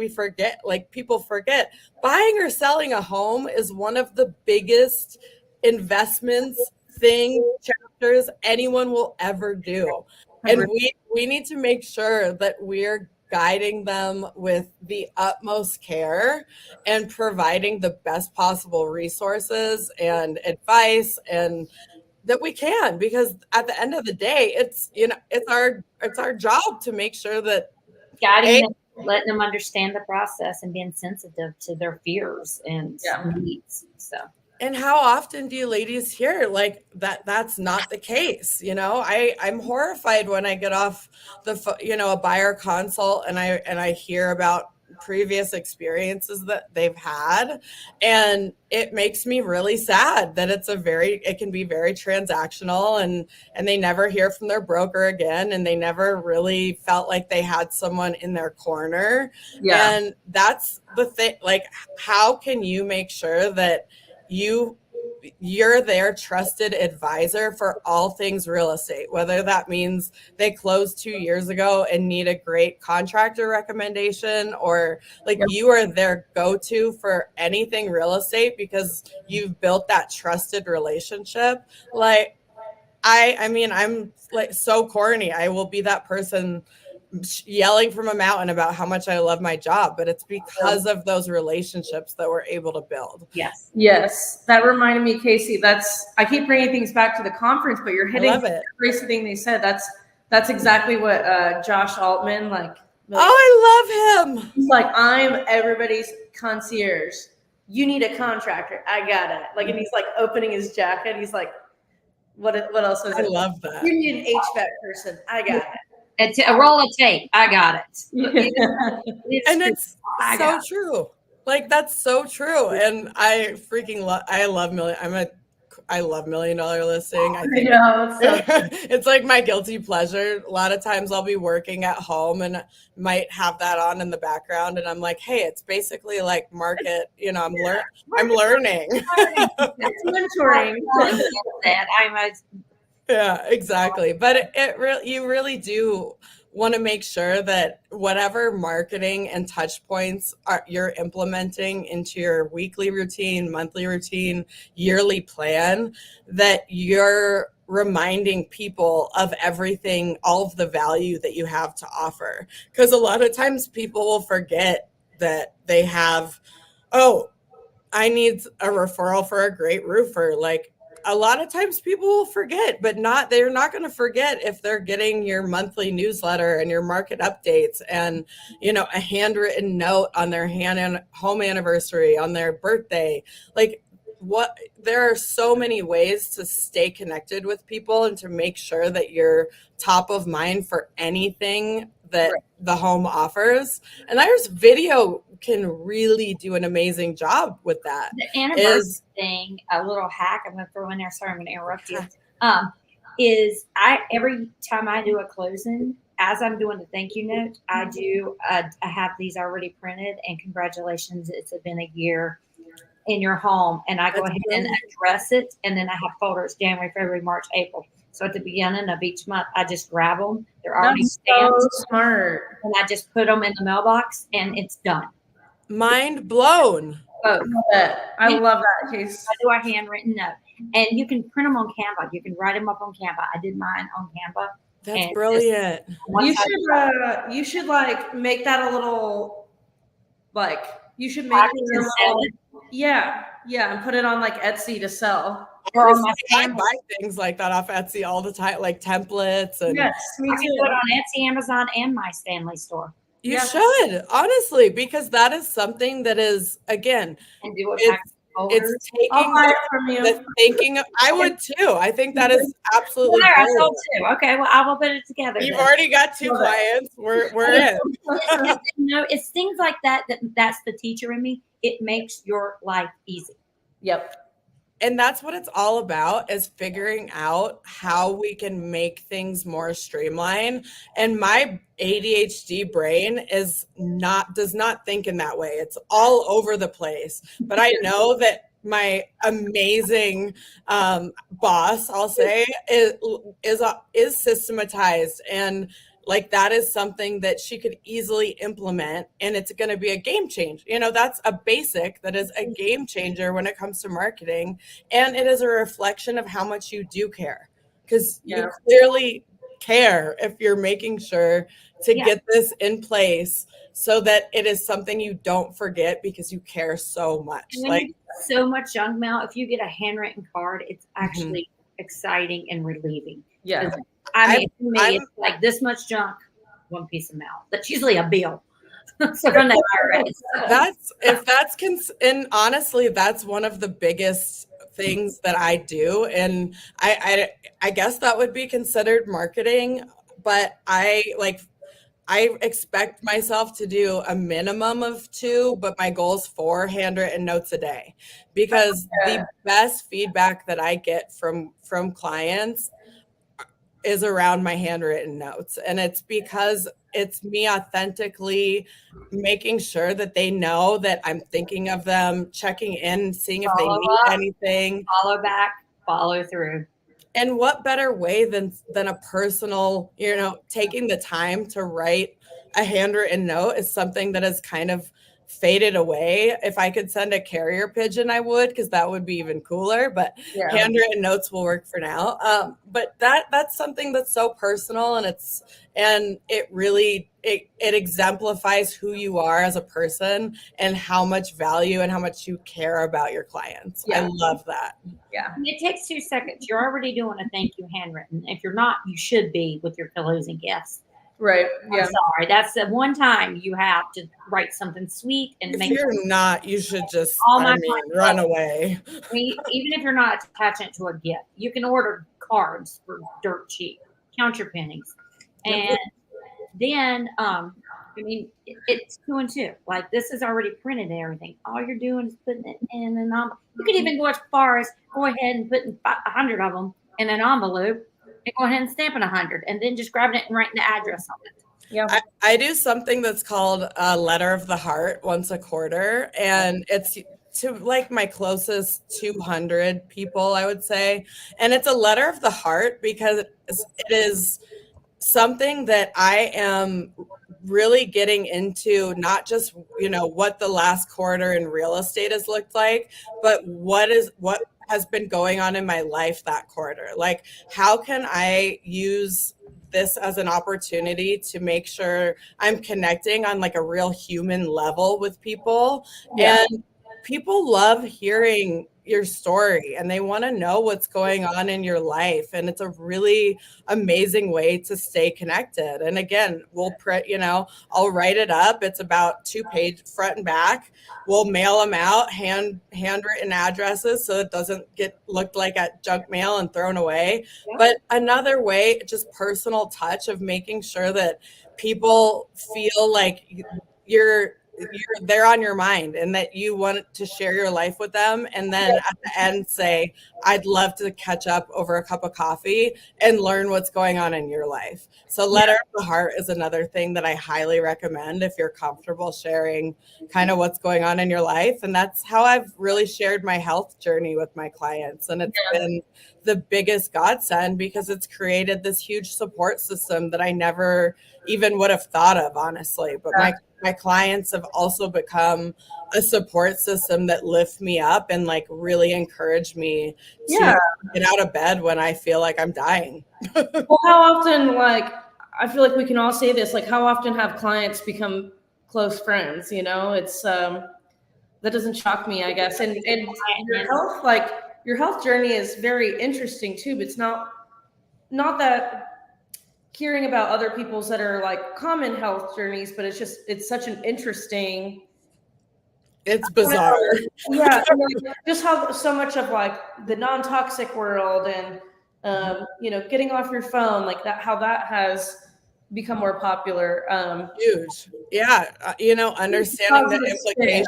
people forget buying or selling a home is one of the biggest investments chapters anyone will ever do. And we need to make sure that we're guiding them with the utmost care and providing the best possible resources and advice and that we can, because at the end of the day, it's our job to make sure that guiding them, letting them understand the process and being sensitive to their fears and needs. So. And how often do you ladies hear like that's not the case? I'm horrified when I get off a buyer consult and I hear about previous experiences that they've had, and it makes me really sad that it can be very transactional and they never hear from their broker again, and they never really felt like they had someone in their corner. And that's the thing. Like, how can you make sure that you're their trusted advisor for all things real estate, whether that means they closed 2 years ago and need a great contractor recommendation, or you are their go-to for anything real estate because you've built that trusted relationship. Like, I mean, I'm like so corny. I will be that person yelling from a mountain about how much I love my job, but it's because of those relationships that we're able to build. Yes. That reminded me, Casey, I keep bringing things back to the conference, but you're hitting every thing they said. That's exactly what Josh Altman, I love him. He's like, I'm everybody's concierge. You need a contractor. I got it. Like, and he's like opening his jacket. He's like, what else was it? I love that. You need an HVAC person. I got it. A roll of tape. I got it. And it's so true. Like, that's so true. And I love $1 million listing. I think it's like my guilty pleasure. A lot of times I'll be working at home and might have that on in the background, and I'm like, hey, it's basically like market. I'm learning. It's mentoring. Yeah, exactly. But you really do want to make sure that whatever marketing and touch points you're implementing into your weekly routine, monthly routine, yearly plan, that you're reminding people of everything, all of the value that you have to offer. Because a lot of times people will forget that they have, I need a referral for a great roofer. Like, a lot of times people will forget, but they're not going to forget if they're getting your monthly newsletter and your market updates and, a handwritten note on their home anniversary, on their birthday. Like, there are so many ways to stay connected with people and to make sure that you're top of mind for anything that the home offers. And there's video can really do an amazing job with that. The anniversary thing, a little hack I'm going to throw in there. Sorry, I'm going to interrupt you. Is every time I do a closing, as I'm doing the thank you note, I have these already printed, and congratulations, it's been a year in your home, and I go ahead and address it, and then I have folders January, February, March, April. So at the beginning of each month, I just grab them. They're already That's stamped. so smart. And I just put them in the mailbox and it's done. Mind blown. Oh, I love that case. I do a handwritten note. And you can print them on Canva. You can write them up on Canva. I did mine on Canva. That's brilliant. You should like make that a little, like, you should make it a little, and put it on like Etsy to sell. Or on my I buy things like that off Etsy all the time, like templates. And yes, me I can too. do it on Etsy, Amazon, and my Stanley store. You should, honestly, because that is something that is, again, And do it it's I'll taking buy it from you. the thinking. I would too. I think that is absolutely. There, I sold two. Okay, well, I will put it together. You've already got 2 clients. We're in. It's things like that's the teacher in me. It makes your life easy. Yep. And that's what it's all about, is figuring out how we can make things more streamlined. And my ADHD brain does not think in that way. It's all over the place. But I know that my amazing boss, I'll say, is systematized, and like that is something that she could easily implement, and it's going to be a game changer. That's a basic that is a game changer when it comes to marketing, and it is a reflection of how much you do care, because you clearly care if you're making sure to get this in place so that it is something you don't forget because you care so much. So much junk mail. If you get a handwritten card, it's actually exciting and relieving. Yeah. I mean, to me, it's like this much junk, one piece of mail. That's usually a bill. So from the IRS. And honestly, that's one of the biggest things that I do. And I guess that would be considered marketing, but I expect myself to do a minimum of 2, but my goal is 4 handwritten notes a day, because the best feedback that I get from clients is around my handwritten notes. And it's because it's me authentically making sure that they know that I'm thinking of them, checking in, seeing if they need anything. Follow back, follow through. And what better way than a personal, taking the time to write a handwritten note is something that has kind of faded away. If I could send a carrier pigeon, I would, because that would be even cooler. But handwritten notes will work for now. But that's something that's so personal, and it really exemplifies who you are as a person and how much value and how much you care about your clients. I love that. Yeah. It takes 2 seconds. You're already doing a thank you handwritten. If you're not, you should be with your pillows and gifts. Right. Yeah. I'm sorry. That's the one time you have to write something sweet and if make. If you're not, you should just run away. Even if you're not attaching it to a gift, you can order cards for dirt cheap. Count your pennies, and then it's 2 and 2. Like, this is already printed and everything. All you're doing is putting it in an envelope. You could even go as far as go ahead and putting 100 of them in an envelope. And go ahead and stamp in 100, and then just grabbing it and writing the address on it. Yeah, I do something that's called a letter of the heart once a quarter, and it's to like my closest 200 people, I would say. And it's a letter of the heart because it is something that I am really getting into, not just, what the last quarter in real estate has looked like, but what has been going on in my life that quarter. Like, how can I use this as an opportunity to make sure I'm connecting on like a real human level with people? And people love hearing your story, and they want to know what's going on in your life, and it's a really amazing way to stay connected. And again, we'll print, I'll write it up. It's about 2 page front and back. We'll mail them out, handwritten addresses, so it doesn't get looked like at junk mail and thrown away. But another way, just personal touch of making sure that people feel like you're they're on your mind and that you want to share your life with them. And then at the end say, I'd love to catch up over a cup of coffee and learn what's going on in your life. So letter of the heart is another thing that I highly recommend if you're comfortable sharing kind of what's going on in your life. And that's how I've really shared my health journey with my clients. And it's been the biggest godsend because it's created this huge support system that I never even would have thought of, honestly. But my clients have also become a support system that lift me up and like really encourage me to get out of bed when I feel like I'm dying. Well, how often, like, I feel like we can all say this, like, how often have clients become close friends? You know, it's that doesn't shock me, I guess. And your health, like, your health journey is very interesting too, but it's not that hearing about other people's that are like common health journeys, but it's such an interesting. It's bizarre. Yeah. Just how so much of like the non-toxic world and, getting off your phone, like that, how that has become more popular. Huge. Yeah. Understanding the implications.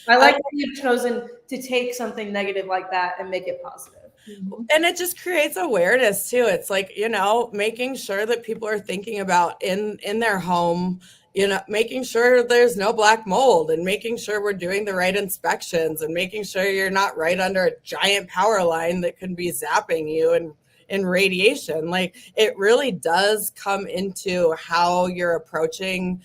I like that you've chosen to take something negative like that and make it positive. And it just creates awareness too. It's like, making sure that people are thinking about in their home, making sure there's no black mold and making sure we're doing the right inspections and making sure you're not right under a giant power line that can be zapping you and in radiation. Like it really does come into how you're approaching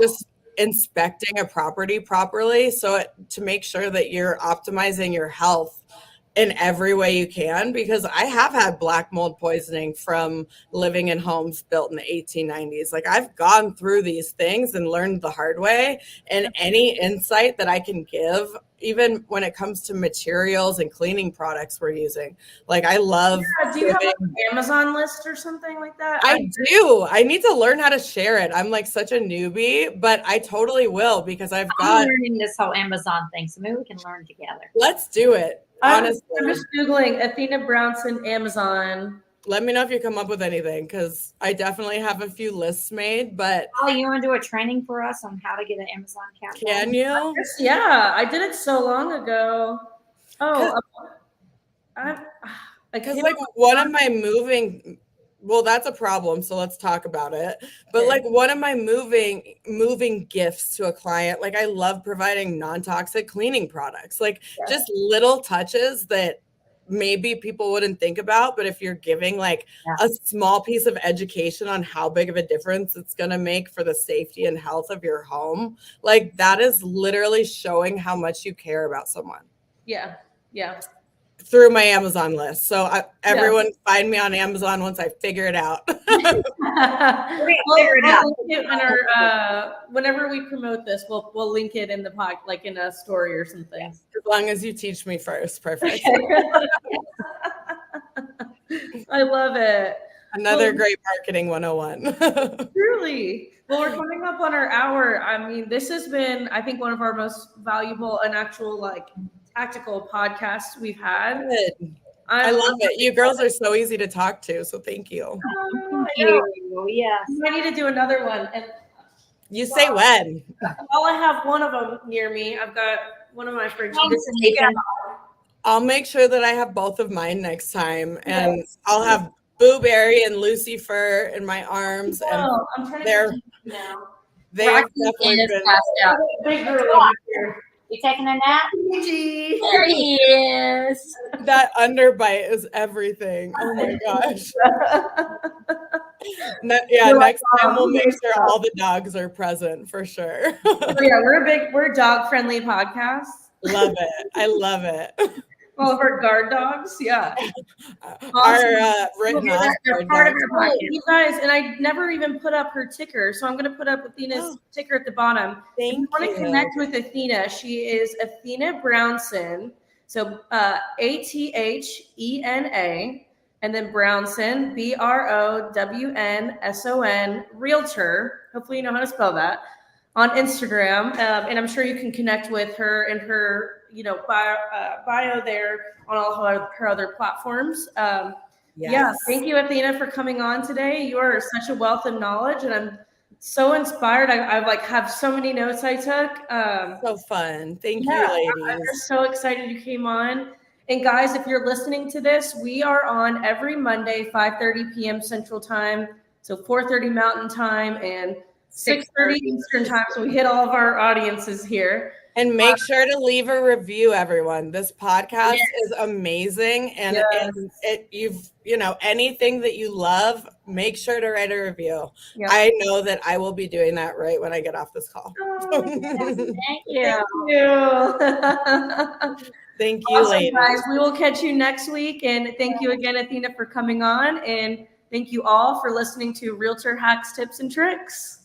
just inspecting a property properly. So to make sure that you're optimizing your health in every way you can, because I have had black mold poisoning from living in homes built in the 1890s. Like I've gone through these things and learned the hard way, and any insight that I can give, even when it comes to materials and cleaning products we're using. Like I love. Yeah, do you have an Amazon list or something like that? I do. I need to learn how to share it. I'm like such a newbie, but I totally will because I'm learning this whole Amazon thing. So maybe we can learn together. Let's do it. Honestly. I'm just Googling Athena Brownson Amazon. Let me know if you come up with anything because I definitely have a few lists made, but. Oh, you want to do a training for us on how to get an Amazon account? Can you? Yeah, I did it so long ago. Oh, because like one of my well, that's a problem. So let's talk about it. But like one of my moving gifts to a client, like I love providing non-toxic cleaning products, like just little touches that maybe people wouldn't think about. But if you're giving like a small piece of education on how big of a difference it's going to make for the safety and health of your home, like that is literally showing how much you care about someone. Yeah. Yeah. Through my Amazon list. So everyone find me on Amazon once I figure it out. Whenever we promote this, we'll link it in the pod, like in a story or something. Yes, as long as you teach me first. Perfect. I love it. Another great marketing 101. Truly. Well, we're coming up on our hour. I mean, this has been, I think, one of our most valuable and actual like tactical podcasts we've had. Good. I love it. You girls are so easy to talk to, so thank you. Thank you. Yes. I need to do another one. And you say when? Well, I have one of them near me. I've got one of my fridges. I'll make sure that I have both of mine next time, and I'll have Boo Berry and Lucy Fur in my arms, and I'm trying to they have definitely been out. Big girl over here. You taking a nap? There he is. That underbite is everything. Oh my gosh. Next time we'll make sure all the dogs are present for sure. We're a dog friendly podcast. Love it. I love it. All of our guard dogs, yeah. Our written off part of your podcast. You guys, and I never even put up her ticker, so I'm going to put up Athena's ticker at the bottom. If you want to connect with Athena, she is Athena Brownson, so Athena, and then Brownson, Brownson, Realtor. Hopefully you know how to spell that. On Instagram, and I'm sure you can connect with her and her, bio there on all her other platforms. Yeah, thank you, Athena, for coming on today. You are such a wealth of knowledge, and I'm so inspired. I've like have so many notes I took. So fun. Thank Yeah, you, I'm ladies. just so excited you came on. And guys, if you're listening to this, we are on every Monday, 5:30 p.m. Central Time, so 4:30 Mountain Time and 6:30 Eastern Time. So we hit all of our audiences here. And make sure to leave a review, everyone. This podcast Yes. is amazing. And, Yes. anything that you love, make sure to write a review. Yep. I know that I will be doing that right when I get off this call. Oh, thank you. Thank you. Thank you, Awesome, ladies. guys. We will catch you next week. And thank you again, Athena, for coming on. And thank you all for listening to Realtor Hacks, Tips, and Tricks.